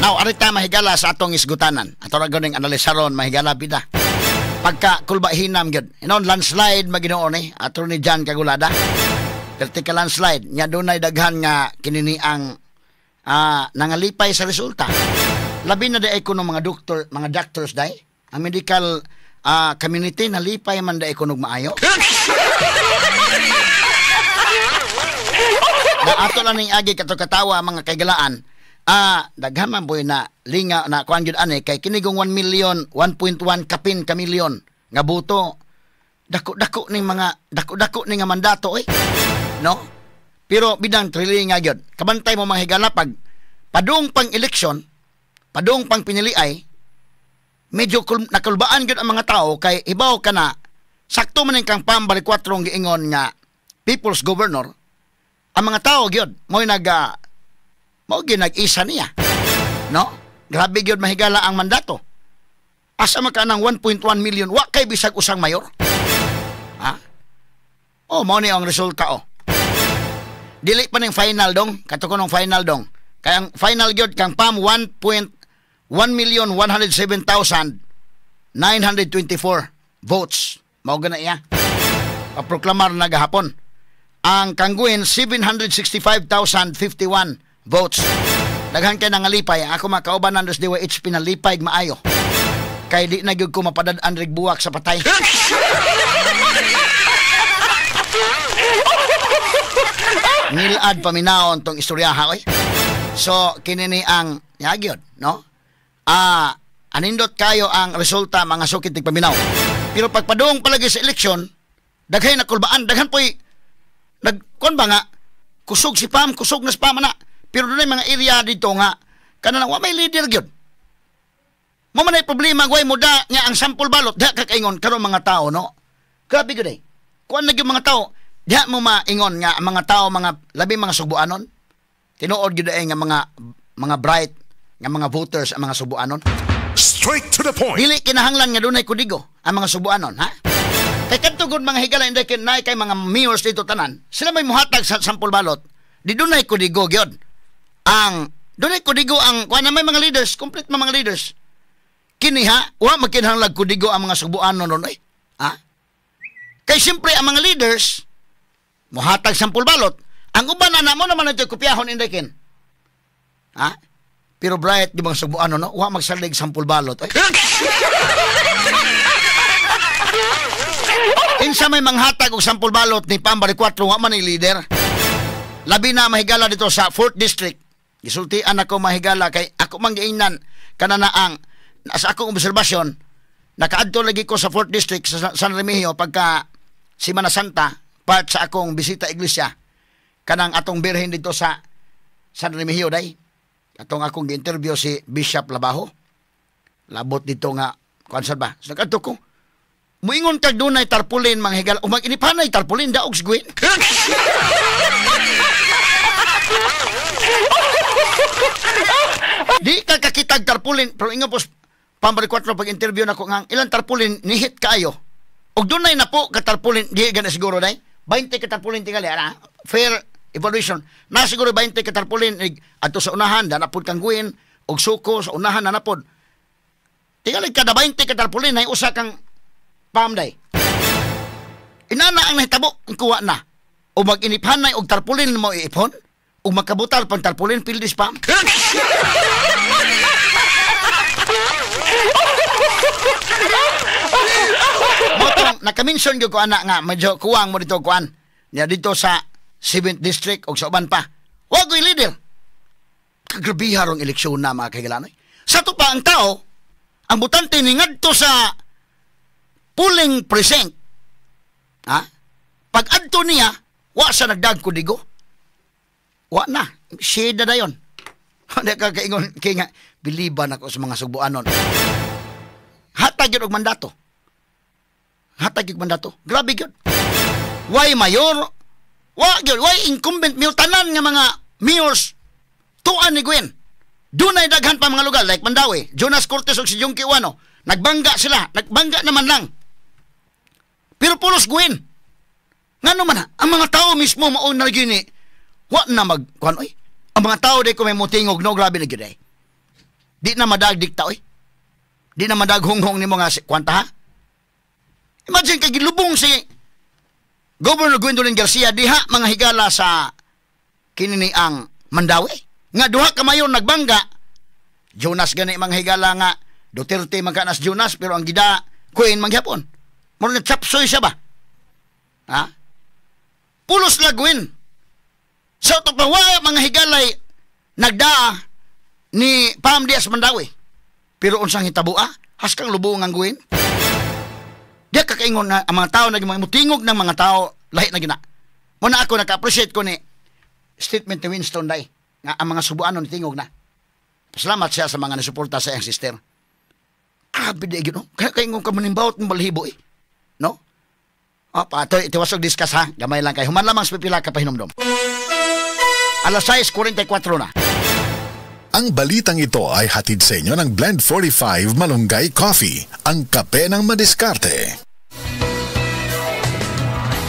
Now, arita mahigala sa atong isgutanan. Ato ra ganing analisaron mahigala bida. Pagka kulba hinam gyud. Landslide maginoon ato ni Jan Kagulada. Vertical landslide nya dunay daghan nga kinini ang nangalipay sa resulta. Labi na day kuno mga doctors day. Ang medical community nalipay man day kuno maayo. Na ato lang ning agi katawa mga kaigalaan. Daghan man boy na linga na kuan gyud ani kay kinigong 1 million 1.1 kapin ka milyon nga buto. Dako-dako ning nga mandato no? Pero bidang trili nga gyud. Kabantay mo mga higala pag padung pang eleksyon, padung pang piniliay, medyo nakulbaan gyud ang mga tao kay ibaw kana sakto man kang pambali 4 giingon nga people's governor. Ang mga tao gyud mo ginag-isa niya. No? Grabe gyud mahigala ang mandato. Asa man ka ng 1.1 million wa kay bisag usang mayor. Mao ni ang resulta Dili pa ning final dong, katuko ng final dong. Kaya ang final gyud kang PAM 1,107,924 votes. Mao gana iya. Paproklamar na gahapon. Ang Kangguin 765,051 votes. Daghan kay nangalipay. Ako makauban nandos diwa HP na lipay maayo. Kay di na gyud ko mapadad-an rig buwak sa patay. Nilad paminaon tong istoryaha So kinini ang yagyod, no? Anindot kayo ang resulta mga sukit tig paminaw. Pero pagpadung palagi sa eleksyon, daghay na kulbaan, daghan poy nagkon ba nga kusog si PAM, kusog na si PAM na. Pero dunay mga area dito nga kanang wa may leader gyud. Mo man ay problema way muda nya ang sample balot da kakaingon karon mga tao, no? Grabe gyud kuan na gyud mga tao. Diha mo maingon nga ang mga tao, mga labi mga subuanon. Tinuod gyud nga mga bright nga mga voters ang mga subuanon. Straight to the point. Dili kinahanglan nga dunay kudigo ang mga subuanon, ha? Kay kadto gud mga higala inday kay mga mayors dito tanan. Sila may muhatag sa sample balot. Di dunay kudigo gyud. Ang dunay kudigo ang kuan na may mga leaders, complete mga leaders. Kini ha, wa magkinahanglan kudigo ang mga subuanon ron ha? Kay siyempre ang mga leaders muhatag sampul balot. Ang uban na mo naman ito kopyahon inday ha? Pero bright di mga subuan no? Wa magsalig sampul balot. Insa may manghatag og sampul balot ni Pambari 4 wa man ni leader. Labi na mahigala dito sa 4th district. Gisultian ako mahigala kay ako manggiingnan kanana ang sa akong obserbasyon nakaadto lagi ko sa 4th district sa San Remigio pagka Semana Santa part sa akong bisita iglesia kanang atong birhen dito sa San Remigio day atong akong gi-interview si Bishop Labajo labot dito nga kuan ba so kadto ko muingon kag dunay tarpulin manghigal o mag-inipanay tarpulin daog sigwin di ka kakitag tarpulin pero ingon po Pambari 4 pag interview nako nga ilang tarpulin nihit kayo og dunay na po ka tarpulin di gana siguro day 20 katarpulin tingali fair evaluation na siguro 20 katarpulin adto sa unahan danapod kang guin og suko sa unahan nanapod tingali kada 20 katarpulin nay usa kang PAM day inana ang nahitabo kuha na o mag-iniphanay og tarpulin mo iipon o makabutal pang tarpulin pildis PAM motong nakaminson gyud ko ana nga medyo kuwang mo dito kuan niya dito sa 7th district og sa uban pa wa koy leader kagrabiha rong eleksyon na mga kaigalan sa to pa ang tao ang butante ni ngadto sa polling precinct ha pag adto niya wa sa nagdag kudigo wa na shade na dayon hindi ka kaingon kay nga biliban ako sa mga subuanon hatag yun og mandato hatag yung mandato grabe yun why mayor why incumbent mayor tanan nga mga mayors tuan ni Gwen dunay daghan pa mga lugar like Mandawi Jonas Cortez og si Junkie Uano nagbangga sila nagbangga naman lang pero pulos Gwen ngano man ang mga tao mismo mao na gini wa na magkuan ang mga tao day ko may mutingog no grabe na gyud Di na madag dikta, oy. Di na madag hunghong ni mo nga kwanta, ha? Imagine kay gilubong si Governor Gwendolyn Garcia diha mga higala sa kinini ang Mandawi. Nga duha ka mayon nagbangga. Jonas gani mga higala nga Duterte magkanas Jonas pero ang gida Queen mangyapon. Muro na chapsoy siya ba? Ha? Pulos lagwin. Sa tupawaya mga higalay nagdaa ni Pam Diaz Mandawi. Pero unsang hitabua, haskang lubong ang guwin. Diya kakaingon na ang mga tao naging mga mutingog ng mga tao lahi na gina. Muna ako naka-appreciate ko ni statement ni Winston Day nga ang mga subuanon tingog na. Pasalamat siya sa mga nasuporta sa iyang sister. Grabe di gino. Kaya kaingon ka manimbawat ng balhibo eh. No? O, patoy, itiwasog discuss ha. Gamay lang kayo. Human lamang sa pipila ka pahinomdom. Alas 6:44 na. Ang balitang ito ay hatid sa inyo ng Blend 45 Malunggay Coffee, ang kape ng madiskarte.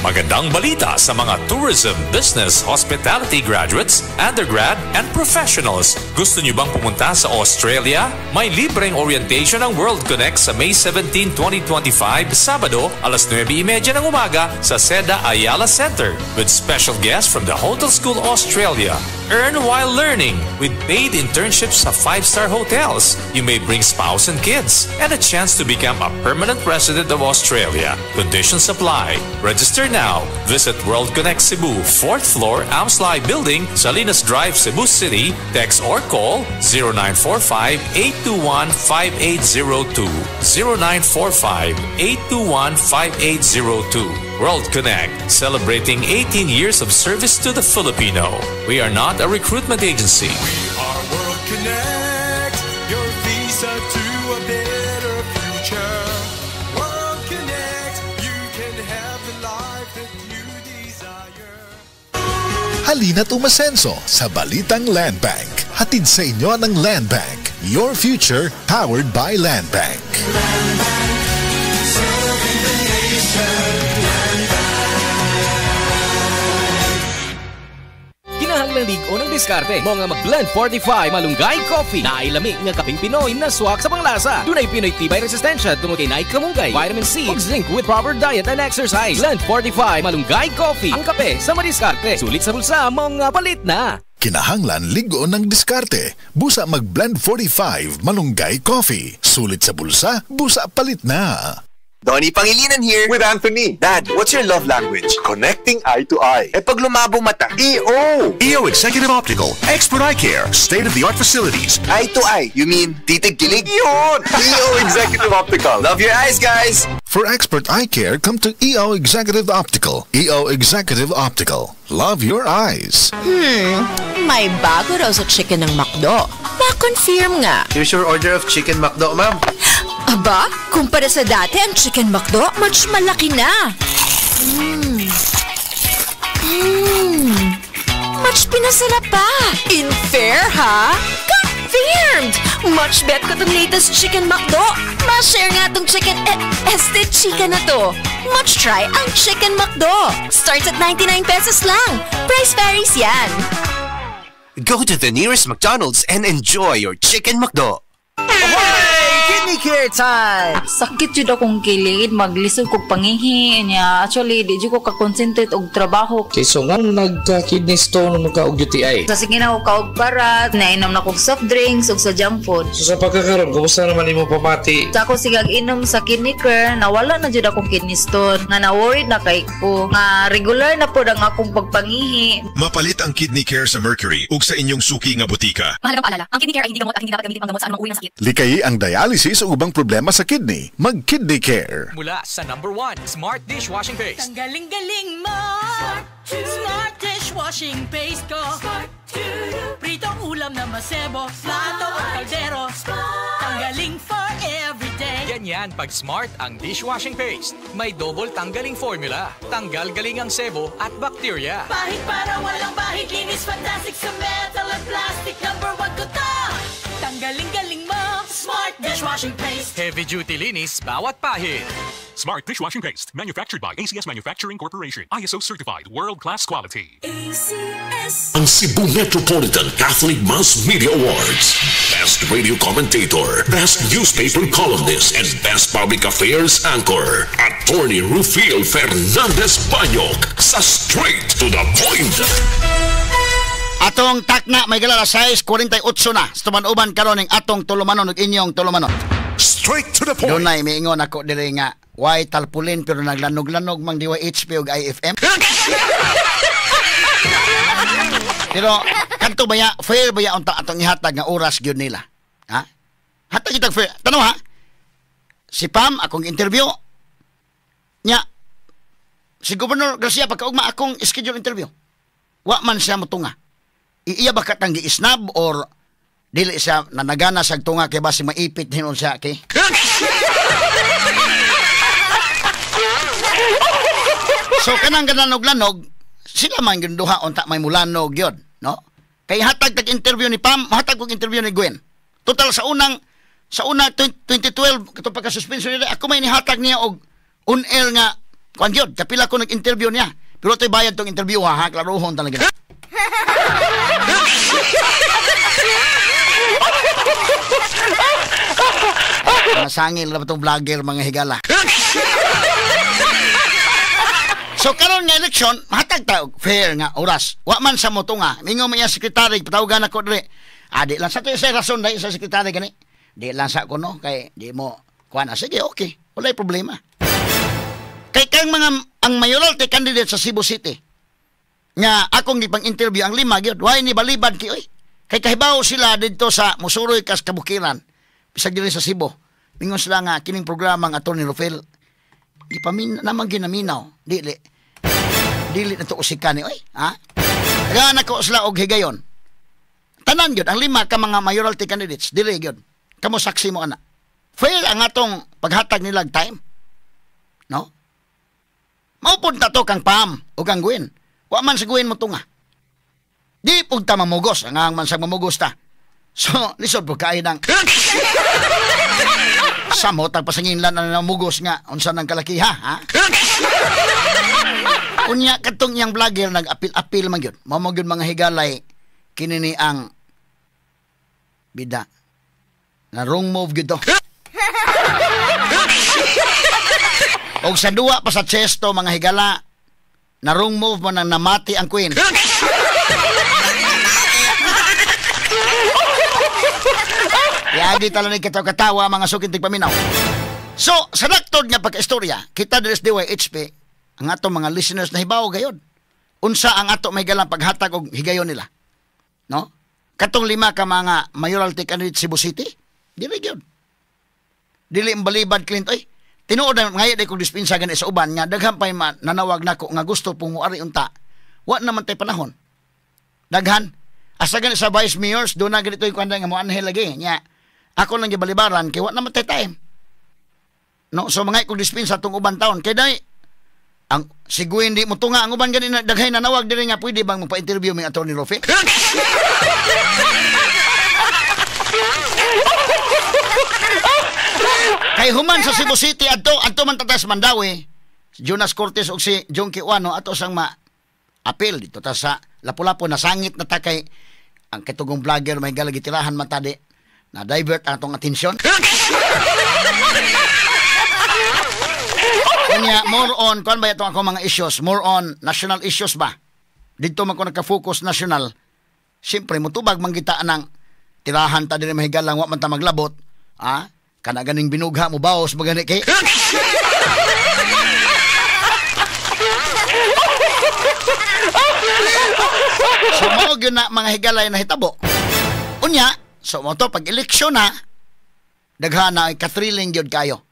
Magandang balita sa mga tourism, business, hospitality graduates, undergrad, and professionals. Gusto niyo bang pumunta sa Australia? May libreng orientation ng World Connect sa May 17, 2025, Sabado, alas 9:30 ng umaga sa Seda Ayala Center with special guests from the Hotel School Australia. Earn while learning with paid internships sa 5-star hotels. You may bring spouse and kids and a chance to become a permanent resident of Australia. Conditions apply. Register now. Visit World Connect Cebu, 4th floor, Amslai Building, Salinas Drive, Cebu City. Text or call 0945-821-5802. 0945-821-5802. World Connect, celebrating 18 years of service to the Filipino. We are not a recruitment agency. We are World Connect, your visa to a better future. World Connect, you can have the life that you desire. Halina't umasenso sa Balitang Land Bank. Hatid sa inyo ng Land Bank. Your future powered by Land Bank. Kinahanglan ligo ng diskarte mo nga mag-Blend 45 Malunggay Coffee na ay lami nga kaping Pinoy na swak sa panglasa. Dunay Pinoy tibay resistensya tungod kay naay kamunggay, vitamin C ug zinc with proper diet and exercise. Blend 45 Malunggay Coffee, ang kape sa madiskarte. Sulit sa bulsa mo nga palit na. Kinahanglan ligo ng diskarte. Busa mag-Blend 45 Malunggay Coffee. Sulit sa bulsa, busa palit na. Donnie Pangilinan here. With Anthony. Dad, what's your love language? Connecting eye to eye. Eh pag lumabo mata. EO! EO Executive Optical. Expert eye care. State-of-the-art facilities. Eye to eye. You mean titig-kilig? Yun! EO Executive Optical. Love your eyes, guys. For expert eye care, come to EO Executive Optical. EO Executive Optical. Love your eyes. May bago raw sa chicken ng McDo. Pa-confirm nga. Here's your order of chicken McDo, ma'am. Aba, kumpara sa dati, ang chicken McDo, much malaki na. Much pinasarap pa. In fair, ha? Confirmed! Much bet ko tong latest chicken McDo. Ma-share nga tong chicken, este chicken na to. Much try ang chicken McDo. Starts at 99 pesos lang. Price varies yan. Go to the nearest McDonald's and enjoy your chicken McDo. Kidney care time! Sakit jud akong kilid, maglisod kog pangihi niya. Actually, di jud ko ka-concentrate og trabaho. Okay, so nga nagka-kidney stone o magka-og UTI? Sa sige na ko kaog barat, nainom na kog soft drinks ug sa junk food. So sa pagkakaroon, kumusta naman imo pamati? Sa ako sigag inom sa kidney care, nawala na jud akong kidney stone. Nga na-worried na kay ko. Nga regular na pod ang akong pagpangihi. Mapalit ang kidney care sa Mercury ug sa inyong suki nga butika. Mahalagang paalala, ang kidney care ay hindi gamot at hindi dapat gamitin panggamot sa anumang uri ng sakit. Likayi ang dialysis o ubang problema sa kidney. Mag-Kidney Care. Mula sa number 1, Smart Dishwashing Paste. Ang galing-galing mo! Smart Dishwashing Paste ko! Pritong ulam na masebo, plato at kaldero. Tanggaling for everyday. Ganyan pag Smart ang dishwashing paste. May double tanggaling formula. Tanggal galing ang sebo at bacteria. Bahid para walang bahid, linis fantastic sa metal at plastic. Number 1 ko to! Tanggaling-galing mo! Smart Dishwashing Paste. Heavy duty linis bawat pahid. Smart Dishwashing Paste, manufactured by ACS Manufacturing Corporation. ISO certified, world-class quality. Ang Cebu Metropolitan Catholic Mass Media Awards. Best Radio Commentator, Best Newspaper Columnist, and Best Public Affairs Anchor. Attorney Rufil Fernandez Banyok sa Straight to the Point. Atong takna may galala size 48 na. Stuman-uban karon ning atong tulumanon ug inyong tulumanon. Straight to the point. Dunay miingon ako diri nga why talpulin pero naglanog-lanog mang diwa HP ug IFM. Pero kanto baya fair baya unta atong ihatag nga oras gyud nila. Ha? Hatag itag fair. Tanaw ha. Si Pam akong interview nya si Gobernador Garcia pagkaugma akong schedule interview. Wa man siya motunga. Iya ba katang giisnab or dili siya nanagana sa tunga kay basi maipit hinon siya kay. So kanang gananog-lanog sila man gyud duha unta may mulanog gyud, no? Kay hatag tag interview ni Pam, hatag og interview ni Gwen. Total sa una 2012 kato pagka suspension nila ako may nihatag niya og on air nga kuan gyud kapila ko nag-interview niya. Pero tay bayad tong interview ha, klarohon talaga. Masangil na ba itong vlogger mga higala. So karon nga eleksyon hatag tayo fair nga oras wa man sa motunga mingo man iya sekretary patawagan ako diri di lang sa to sa rason dai sa sekretary gani di lang sa ko no kay di mo kuan sige okay walay problema kay kang mga ang mayoralty candidate sa Cebu City nga akong gipang-interview ang 5 gyud why ni balibad ki oy kay kahibaw sila didto sa Musuroy kas Kabukiran bisag diri sa Cebu mingon sila nga kining programa nga Attorney Rufil ipamin naman ginaminaw dili na to usikan ni oy ha tagaan ako sila og higayon tanan gyud ang 5 ka mga mayoralty candidates dili gyud kamo saksi mo ana fair ang atong paghatag nilag time no maupod ta to kang Pam o kang Gwen wa man sa Gwen mo tunga di pud ta mamugos ang man sa mamugos ta so lisod po kay nang samot ang pasanginlan na namugos nga unsa nang kalakiha ha unya katong iyang vlogger nag-apil-apil man gyud mao gyud mga higalay kini ni ang bida na wrong move gyud to og sa duwa pa sa chesto mga higala na wrong move man nang namati ang Queen Yagi tala ni katawa mga sukintig paminaw. So, sa daktod nga pagka-istorya, kita dres DYHP, ang ato mga listeners na hibaw gayod. Unsa ang ato may galang paghatag og higayon nila. No? Katong 5 ka mga mayoralty candidate Cebu City, dili gyud. Dili imbalibad Clint oy. Tinuod na ngayon ay kong dispensa gani sa uban nga daghan pay nanawag nako nga gusto pong muari unta. Wa naman tay panahon. Daghan asa gani sa vice mayors do na ganito yung kanda nga mo anhel lagi nya. Ako lang gibalibaran kay wa naman tay time. No, so mga kong dispensa tong uban taon kay dai ang siguin di mo tunga ang uban gani daghay nanawag diri nga pwede bang magpa-interview mi Attorney Rufil. Kay human sa Cebu City adto man tatas Mandawi si Jonas Cortez og si John Kiwano ato sang ma-appeal dito ta sa Lapu-Lapu na sangit na ta kay ang katugong vlogger may galagitirahan man tadi na divert ang atong atensyon. Kanya more on kuan ba itong ako mga issues more on national issues ba dito man ko nagka-focus national siyempre mutubag manggita ng tirahan ta diri mahigalang wa man ta maglabot kana ganing binugha mo baos magani kay so mo gyud na mga higalay na hitabo unya so mo to pag eleksyon na daghana ay ka-thrilling gyud kayo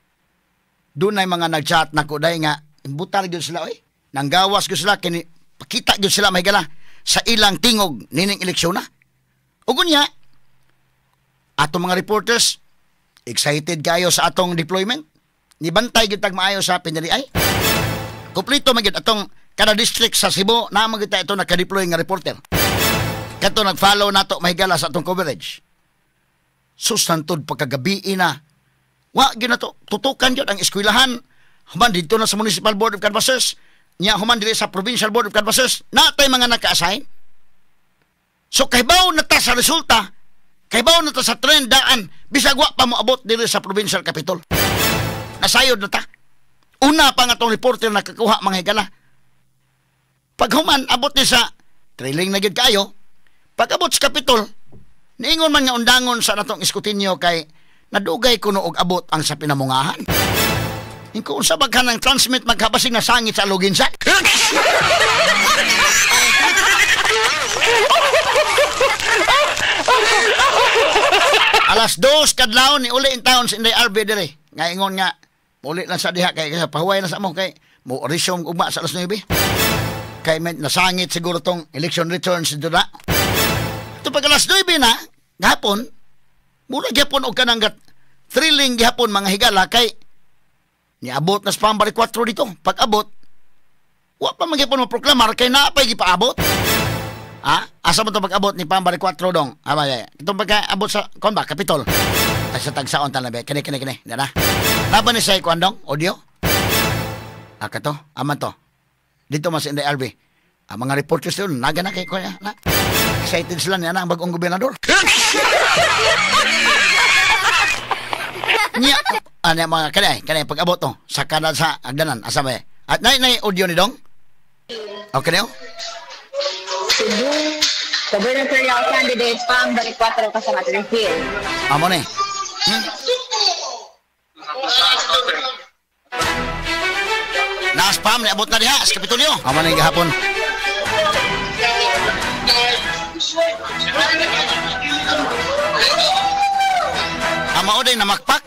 dunay mga nag-chat nako day nga imbutar gyud sila oy nanggawas gyud sila kini pakita gyud sila mahigala sa ilang tingog nining eleksyon na ug unya ato mga reporters excited kayo sa atong deployment nibantay gyud tag maayo sa pinaliay kompleto man gyud atong kada district sa Cebu na magita ito naka-deploy nga reporter kato nag-follow nato mahigala sa atong coverage sustantod pagkagabi na wa gyud nato tutukan gyud ang eskwelahan human dito na sa Municipal Board of Canvassers, nya human diri sa Provincial Board of Canvassers, natay mga naka-assign. So kahibaw na ta sa resulta, kahibaw na ta sa trend daan, bisag wa pa mo abot diri sa Provincial Capitol. Nasayod na ta. Una pa nga tong reporter nakakuha mga higala. Pag human abot ni sa trailing na gid kayo, pag abot sa Capitol, niingon man nga undangon sa natong iskutinyo kay nadugay kuno og abot ang sa pinamungahan. Kung sa baghan ng transmit magkabasig na sangit sa loginsa. Alas 2 kadlaw ni uli in town sa Inday RB dire. Nga ingon nga uli lang sa diha kay pahuway na sa mo kay mo resume ugma sa alas 9. Kay may nasangit siguro tong election returns dito na. Ito pag alas 9 na, gahapon, mula gihapon og kanang thrilling gihapon mga higala kay niabot na sa pambari 4 dito. Pag abot, wa pa magyapon mo proklamar kay naapay gipaabot. Asa mo ito pag-abot ni pambari 4 dong? Itong pagka-abot sa, kon ba, Capitol. Tagsa-tagsaon talaga. Kini. Dana. Laban ni sa ikuan dong? Audio? Kato? Aman to. Dito mas in the RB. Ang mga reporters doon, naga na kay kuya. Excited sila niya na ang bagong gobernador. Niya, mga kanay, pag-abot to. Sa kanan sa agdanan. Asa ba? At nay audio ni dong? Okay na yun? Cebu, gubernatorial candidate Pam Baricuatro kasama Trifield. Amo ni. Naas Pam, niabot na diha sa Kapitolyo. Amo ni gahapon. Amo oday na makpak.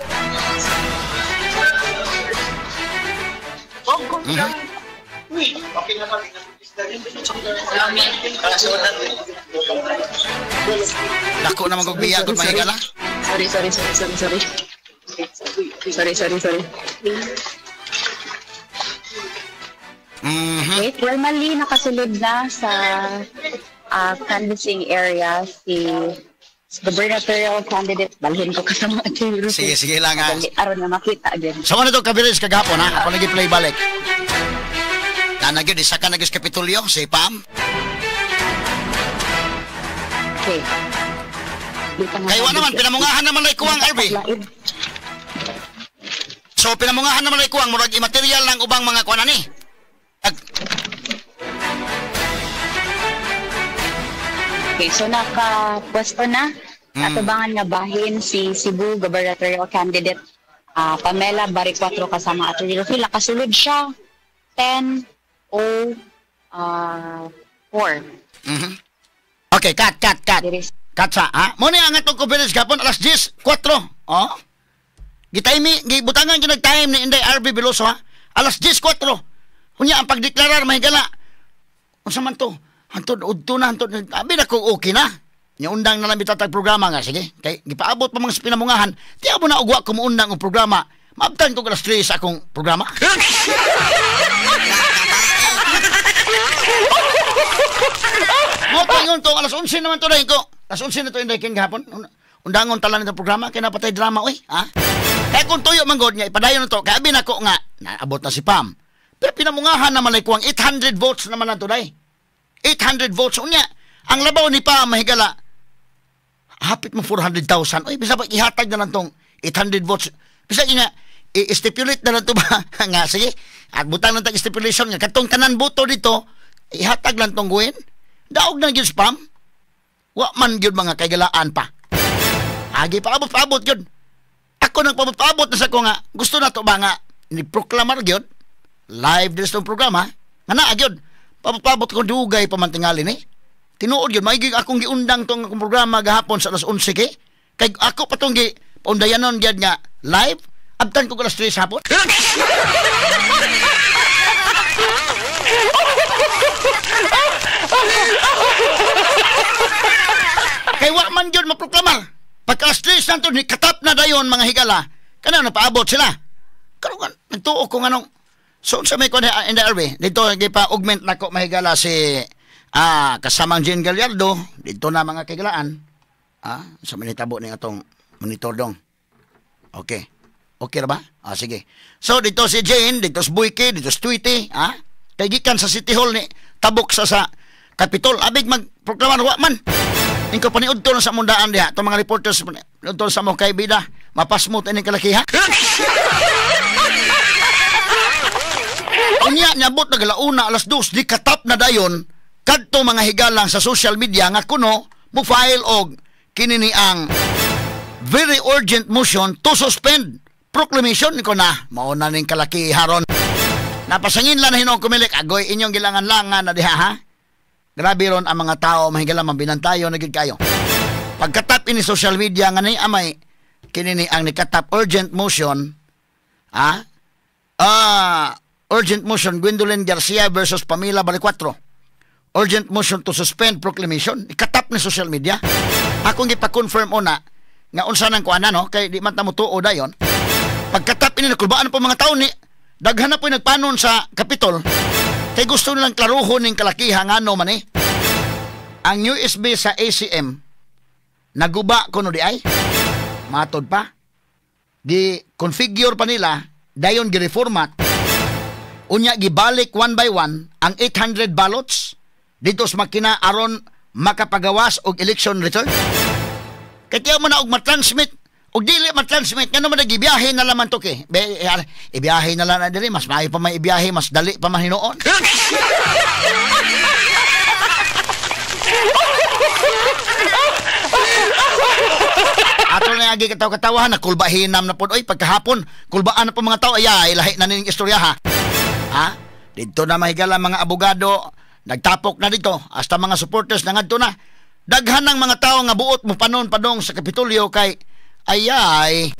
Dako na magbiya gud mahigala. Sorry. Okay, formally nakasulod na sa canvassing area si gubernatorial candidate. Balhin ko kasama. Sige lang ha. Aron na makita din. Sama na ito kabiris kagapon ha. Ako nag-play balik. Nanagyo, isa ka nagis Kapitolyo, si Pam. Okay. Kaywa naman, pinamungahan naman na ikuwang, RB. So, pinamungahan naman na ikuwang, murag imaterial ng ubang mga kuwanan ni. Okay, so nakapwesto na. Natubangan nga bahin si Cebu gubernatorial candidate Pamela Baricuatro kasama Atty. Rufil. Nakasulod siya 10-4. Okay, cut. Cut sa, ha? Muna ang atong conference gapon, alas 10:04. Oh? Gibutangan yung nag-time ni Inday RB Veloso, ha? Alas 10:04. Kunya, ang pagdeklarar, mahigala. Kung sa man to, hantod, abi na kung okay na. Yung undang na lang bitatag programa nga, sige. Kay, gipaabot pa mga pinamungahan, di ako na ugwa kumuundang ang programa. Maabtan ko alas 3 sa akong programa. Motangon to, alas 11 naman to dahil ko. Alas 11 na to Inday King gahapon. Undangon tala nito programa, kaya napatay drama, uy. Ha? Kaya kung tuyo manggod niya, ipadayon na to, kaya binako nga, naabot na si Pam. Pero pinamungahan naman ay kuwang 800 votes naman na to dahil. 800 votes. Unya, ang labaw ni Pam, mahigala, hapit mo 400,000. Uy, bisa pa ihatag na lang tong 800 votes. Bisa nga, i-stipulate na lang to ba? Nga, sige. At butang lang tag-stipulation nga. Katong tanan boto dito, ihatag lang tong guwin. Daog na yun spam. Wa man yun mga kagalaan pa. Agi paabot yun. Ako nagpaabot na sa ko nga. Gusto na to ba nga, ni-proclamar yun. Live din sa programa. Nga na, yun. Paabot ko dugay pamantingalin eh. Tinuod yun. Maigig akong giundang tong programa gahapon sa alas 11 kay. Kay ako pa tong giundayanon yun nga live. Abtan ko alas 3 hapon. Kay wa man yun maproklamar. Pagka alas 3 nanto ni katap na dayon mga higala. Kana na paabot sila. Karon nagtuo ko nganong so sa may kuan in the RB dito gipa-augment nako mahigala si kasamang Jean Gallardo dito na mga kagalaan. Sa manitabo ni atong monitor dong. Okay. Okay na ba? Sige. So, dito si Jane, dito si Buike, dito si Tweety, kay gikan sa City Hall ni tabok sa Capitol. Abig magproklamar wa man. Ingko paniud to sa mundaan diha. Itong mga reporters paniud to sa mga kaibida. Mapasmut ining kalakiha. Unya nyabot na galauna alas 2 di katap na dayon kadto mga higalang sa social media nga kuno mo file og kinini ang very urgent motion to suspend proclamation ko na mauna ning kalakiharon. Napasangin lang na hinong kumilik agoy inyong gilangan-langan na diha ha. Grabe ron ang mga tao mahigalang mambinantayo na gid kayo. Pagkatap ini social media nga ni amay kinini ang nikatap urgent motion urgent motion Gwendolyn Garcia versus Pamela Baricuatro. Urgent motion to suspend proclamation. Ikatap ni social media. Akong gipa-confirm una nga unsa nang kuana no kay di man ta mo tuo dayon. Pagkatap ini nakulbaan po mga tao ni daghan na po nagpanon sa Capitol. Kay gusto nilang klaruhon ning kalakiha nga ano man eh. Ang USB sa ACM naguba kuno di ay. Matod pa. Gi-configure pa nila dayon gi-reformat. Unya gibalik one by one ang 800 ballots dito sa makina aron makapagawas og election return. Kaya mo na og matransmit og dili matransmit ngano man nagibiyahe na laman to ke. Ibiyahe na lang na diri mas maayo pa may ibiyahe mas dali pa man hinuon. Ato na agi kataw-katawahan na kulbahinam na pod oy pagkahapon kulbaan na po mga tao ay lahi na ning istorya ha. Dito na mahigala mga abogado nagtapok na dito hasta mga supporters na ngadto na daghan ng mga tao nga buot mo panon padong sa Kapitolyo kay ayay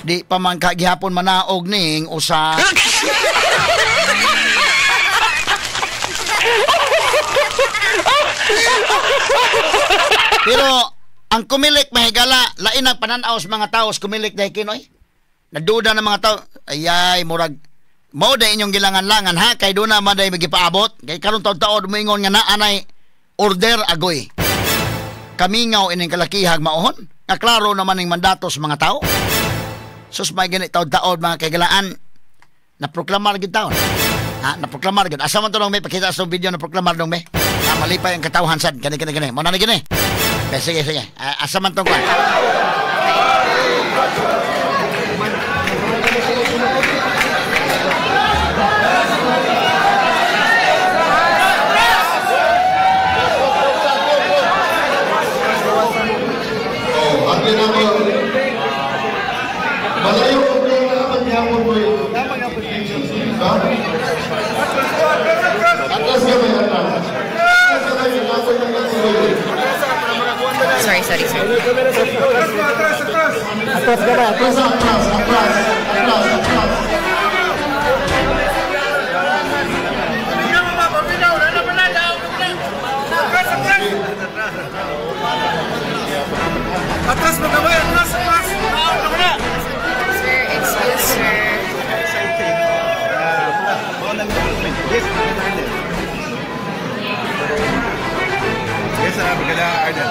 di pa man kagihapon manaog ning usa. Pero ang kumilik mahigala lain ang pananaw sa mga tao sa kumilik dahil kinoy naduda ng mga tao ayay murag mao da inyong gilangan-langan ha kay do na maday magipaabot kay karon taud-taud moingon nga naanay order agoy kamingaw ining kalakihag maohon nga klaro naman ning mandato sa mga tao sus may ganit taud-taud mga kagalaan na proklamar gid taon na proklamar gid asa man to may pakita sa video na proklamar dong may malipay ang katawhan sad kani mo na gini sige asa man to ko Malayo ko na pagyapon mo yun. Atlas ka ba yan? Sorry. Atlas ka ba? Atlas. Atlas mo ka ba? Atlas. Sir, excuse sir. Yes, maganda Arden.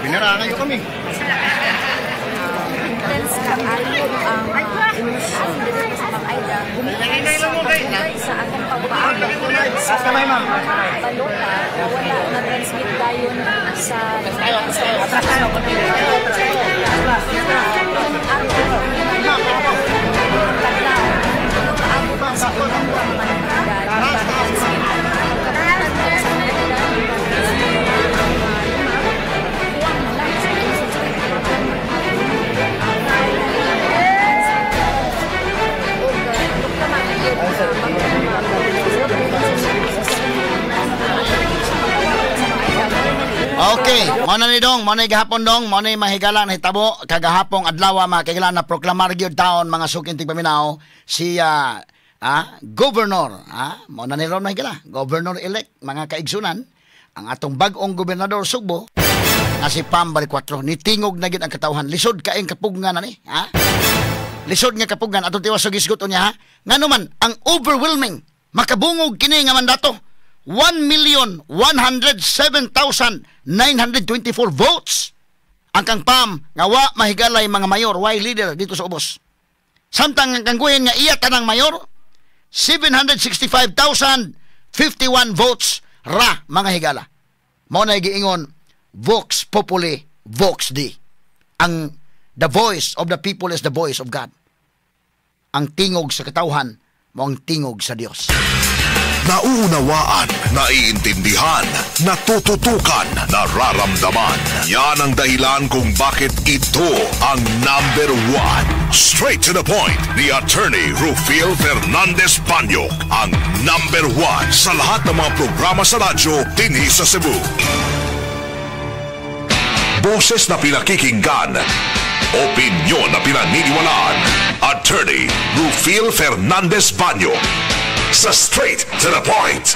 Binarangan nyo kami. Intense kaayo ang emotion dito sa mga Aida. Gumigay sa atong pagpaabot sa mga balota na wala na-transmit dayon sa Okay, mo na ni Dong, mo na gahapon Dong, mo na mahigala na hitabo kagahapong adlaw mga kailan na proklamar gyud taon mga suking tigpaminaw si governor, mo na ni ron mahigala, governor elect mga kaigsunan ang atong bag-ong gobernador Sugbo nga si Pam Baricotro nitingog na gid ang katawhan, lisod kaing kapugngan ani, lisod nga kapugngan atong tiwas sugisgot niya ngano man ang overwhelming makabungog kini nga mandato 1,107,924 votes ang kang Pam nga wa mahigalay mga mayor, why leader dito sa ubos. Samtang ang kangguhin nga iya tanang mayor 765,051 votes ra mga higala. Mao na giingon Vox Populi Vox Dei. Ang the voice of the people is the voice of God. Ang tingog sa katawhan mo ang tingog sa Dios. Nauunawaan, naiintindihan, natututukan, nararamdaman. Yan ang dahilan kung bakit ito ang number 1. Straight to the point, ni Attorney Rufil Fernandez Panyo, ang number 1 sa lahat ng mga programa sa radyo dinhi sa Cebu. Boses na pinakikinggan, opinyon na pinaniniwalaan. Attorney Rufil Fernandez Panyo, sa Straight to the Point.